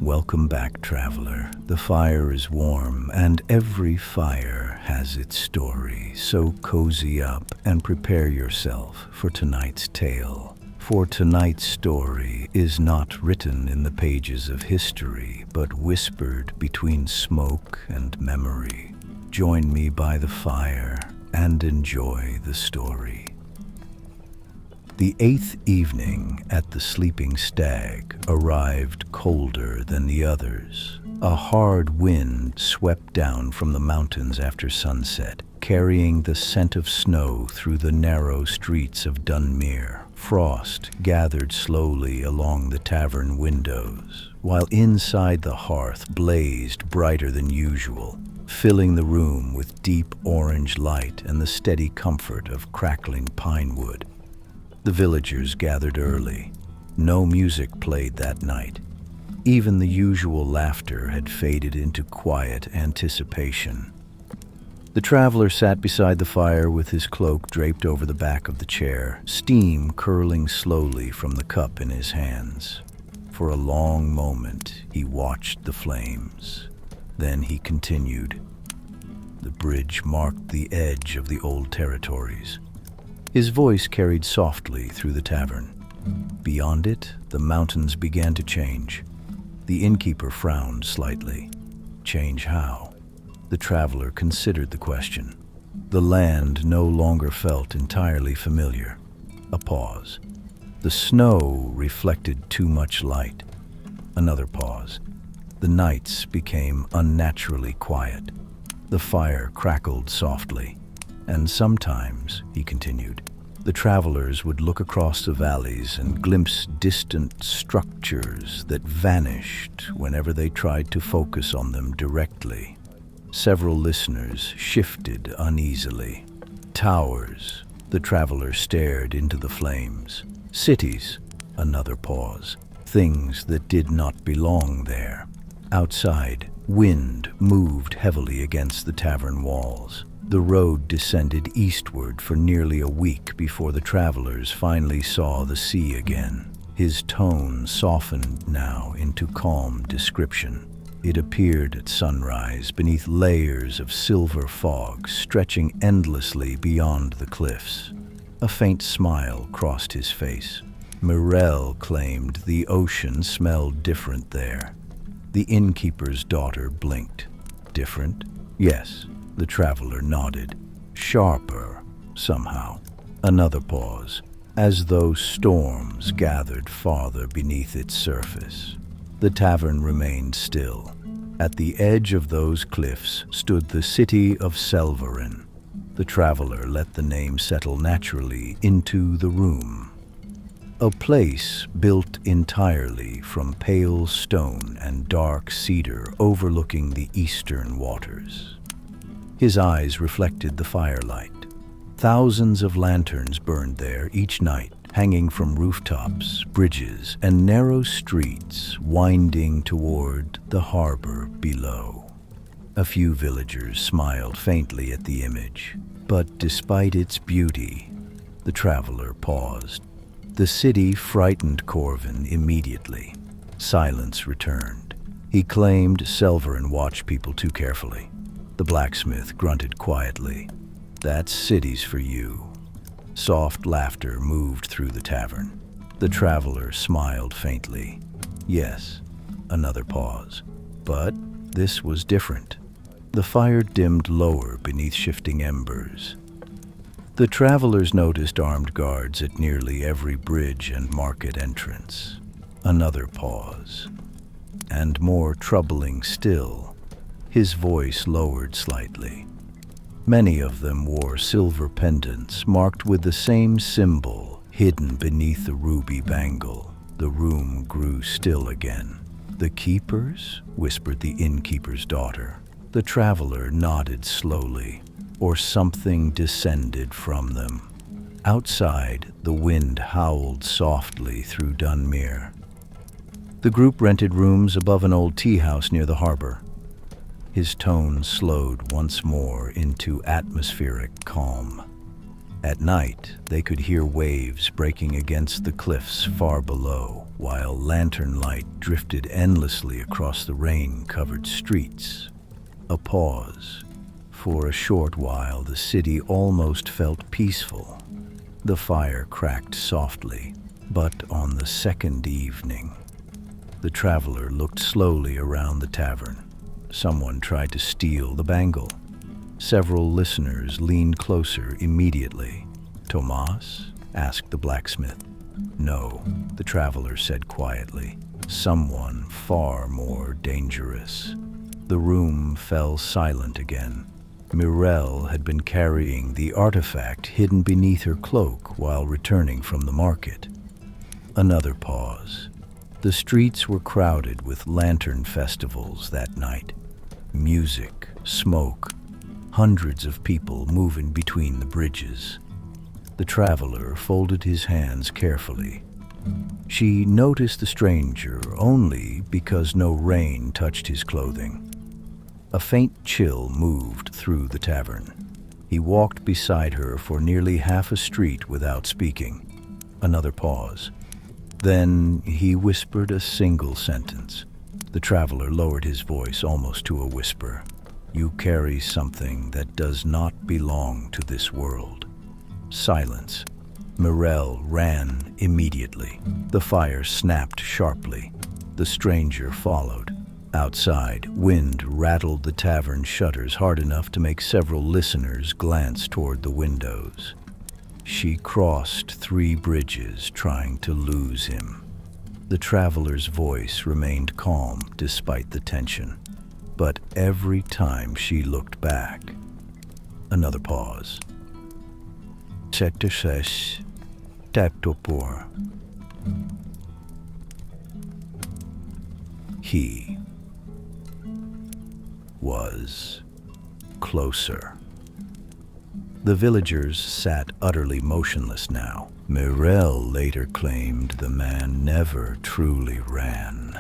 Welcome back, traveler. The fire is warm, and every fire has its story. So cozy up and prepare yourself for tonight's tale. For tonight's story is not written in the pages of history, but whispered between smoke and memory. Join me by the fire and enjoy the story. The 8th evening at the Sleeping Stag arrived colder than the others. A hard wind swept down from the mountains after sunset, carrying the scent of snow through the narrow streets of Dunmere. Frost gathered slowly along the tavern windows, while inside the hearth blazed brighter than usual, filling the room with deep orange light and the steady comfort of crackling pine wood. The villagers gathered early. No music played that night. Even the usual laughter had faded into quiet anticipation. The traveler sat beside the fire with his cloak draped over the back of the chair, steam curling slowly from the cup in his hands. For a long moment, he watched the flames. Then he continued. The bridge marked the edge of the old territories. His voice carried softly through the tavern. Beyond it, the mountains began to change. The innkeeper frowned slightly. Change how? The traveler considered the question. The land no longer felt entirely familiar. A pause. The snow reflected too much light. Another pause. The nights became unnaturally quiet. The fire crackled softly. And sometimes, he continued, the travelers would look across the valleys and glimpse distant structures that vanished whenever they tried to focus on them directly. Several listeners shifted uneasily. Towers, the traveler stared into the flames. Cities, another pause. Things that did not belong there. Outside, wind moved heavily against the tavern walls. The road descended eastward for nearly a week before the travelers finally saw the sea again. His tone softened now into calm description. It appeared at sunrise beneath layers of silver fog stretching endlessly beyond the cliffs. A faint smile crossed his face. Mirelle claimed the ocean smelled different there. The innkeeper's daughter blinked. Different? Yes. The traveler nodded. Sharper, somehow. Another pause, as though storms gathered farther beneath its surface. The tavern remained still. At the edge of those cliffs stood the city of Selverin. The traveler let the name settle naturally into the room. A place built entirely from pale stone and dark cedar overlooking the eastern waters. His eyes reflected the firelight. Thousands of lanterns burned there each night, hanging from rooftops, bridges, and narrow streets winding toward the harbor below. A few villagers smiled faintly at the image, but despite its beauty, the traveler paused. The city frightened Corvin immediately. Silence returned. He claimed Selverin watched people too carefully. The blacksmith grunted quietly. That's cities for you. Soft laughter moved through the tavern. The traveler smiled faintly. Yes, another pause. But this was different. The fire dimmed lower beneath shifting embers. The travelers noticed armed guards at nearly every bridge and market entrance. Another pause. And more troubling still, his voice lowered slightly. Many of them wore silver pendants marked with the same symbol hidden beneath the Ruby Bengal. The room grew still again. The keepers? Whispered the innkeeper's daughter. The traveler nodded slowly, or something descended from them. Outside, the wind howled softly through Dunmere. The group rented rooms above an old tea house near the harbor. His tone slowed once more into atmospheric calm. At night, they could hear waves breaking against the cliffs far below, while lantern light drifted endlessly across the rain-covered streets. A pause. For a short while, the city almost felt peaceful. The fire cracked softly, but on the second evening, the traveler looked slowly around the tavern. Someone tried to steal the bangle. Several listeners leaned closer immediately. "Tomas?" asked the blacksmith. "No," the traveler said quietly. "Someone far more dangerous." The room fell silent again. Mirelle had been carrying the artifact hidden beneath her cloak while returning from the market. Another pause. The streets were crowded with lantern festivals that night. Music, smoke, hundreds of people moving between the bridges. The traveler folded his hands carefully. She noticed the stranger only because no rain touched his clothing. A faint chill moved through the tavern. He walked beside her for nearly half a street without speaking. Another pause. Then he whispered a single sentence. The traveler lowered his voice almost to a whisper. "You carry something that does not belong to this world." Silence. Mirelle ran immediately. The fire snapped sharply. The stranger followed. Outside, wind rattled the tavern shutters hard enough to make several listeners glance toward the windows. She crossed 3 bridges, trying to lose him. The traveler's voice remained calm despite the tension. But every time she looked back, another pause. "Cette tap-topor." He was closer. The villagers sat utterly motionless now. Mirelle later claimed the man never truly ran.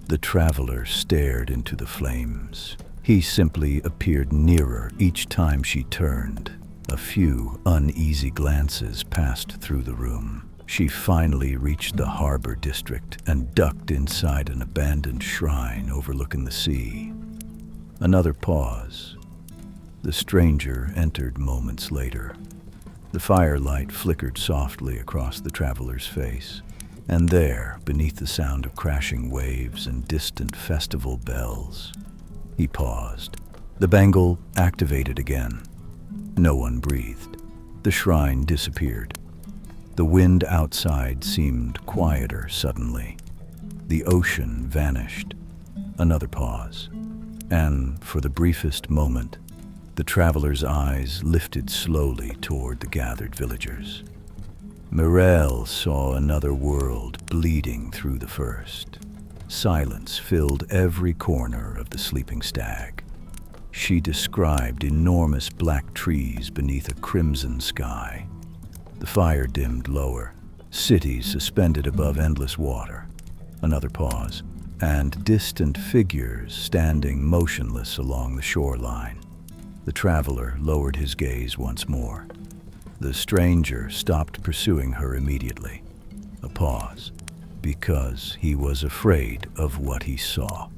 The traveler stared into the flames. He simply appeared nearer each time she turned. A few uneasy glances passed through the room. She finally reached the harbor district and ducked inside an abandoned shrine overlooking the sea. Another pause. The stranger entered moments later. The firelight flickered softly across the traveler's face. And there, beneath the sound of crashing waves and distant festival bells, he paused. The bangle activated again. No one breathed. The shrine disappeared. The wind outside seemed quieter suddenly. The ocean vanished. Another pause. And for the briefest moment, the traveler's eyes lifted slowly toward the gathered villagers. Mirelle saw another world bleeding through the first. Silence filled every corner of the sleeping stag. She described enormous black trees beneath a crimson sky. The fire dimmed lower, cities suspended above endless water. Another pause, and distant figures standing motionless along the shoreline. The traveler lowered his gaze once more. The stranger stopped pursuing her immediately. A pause, because he was afraid of what he saw.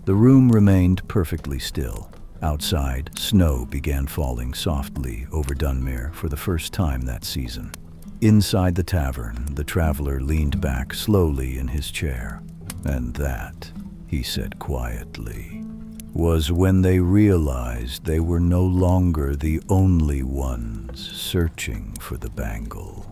The room remained perfectly still. Outside, snow began falling softly over Dunmere for the first time that season. Inside the tavern, the traveler leaned back slowly in his chair. "And that," he said quietly, "was when they realized they were no longer the only ones searching for the bangle."